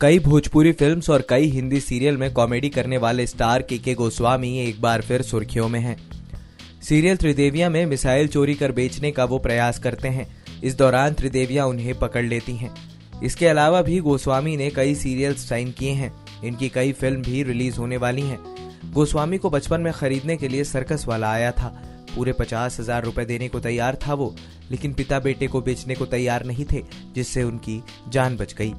कई भोजपुरी फिल्म्स और कई हिंदी सीरियल में कॉमेडी करने वाले स्टार के गोस्वामी एक बार फिर सुर्खियों में हैं। सीरियल त्रिदेवियां में मिसाइल चोरी कर बेचने का वो प्रयास करते हैं। इस दौरान त्रिदेवियां उन्हें पकड़ लेती हैं। इसके अलावा भी गोस्वामी ने कई सीरियल्स साइन किए हैं। इनकी कई फिल्म भी रिलीज होने वाली हैं। गोस्वामी को बचपन में खरीदने के लिए सर्कस वाला आया था। पूरे 50,000 रुपए देने को तैयार था वो, लेकिन पिता बेटे को बेचने को तैयार नहीं थे, जिससे उनकी जान बच गई।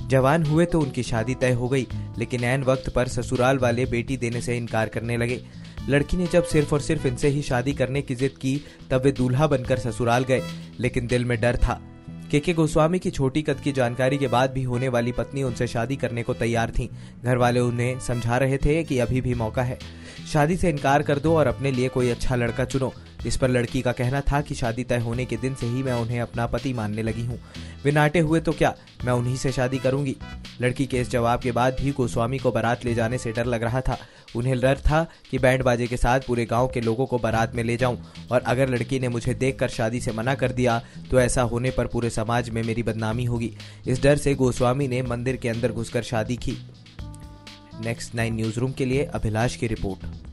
जवान हुए तो उनकी शादी तय हो गई, लेकिन ऐन वक्त पर ससुराल वाले बेटी देने से इनकार करने लगे। लड़की ने जब सिर्फ और सिर्फ इनसे ही शादी करने की जिद की, तब वे दूल्हा बनकर ससुराल गए, लेकिन दिल में डर था। के गोस्वामी की छोटी कद की जानकारी के बाद भी होने वाली पत्नी उनसे शादी करने को तैयार थी। घर वाले उन्हें समझा रहे थे कि अभी भी मौका है, शादी से इनकार कर दो और अपने लिए कोई अच्छा लड़का चुनो। इस पर लड़की का कहना था कि शादी तय होने के दिन से ही मैं उन्हें अपना पति मानने लगी हूँ। वे नाटे हुए तो क्या, मैं उन्हीं से शादी करूंगी। लड़की के इस जवाब के बाद भी गोस्वामी को बारात ले जाने से डर लग रहा था। उन्हें डर था कि बैंड बाजे के साथ पूरे गांव के लोगों को बारात में ले जाऊं, और अगर लड़की ने मुझे देखकर शादी से मना कर दिया तो ऐसा होने पर पूरे समाज में मेरी बदनामी होगी। इस डर से गोस्वामी ने मंदिर के अंदर घुसकर शादी की। नेक्स्ट 9 न्यूज रूम के लिए अभिलाष की रिपोर्ट।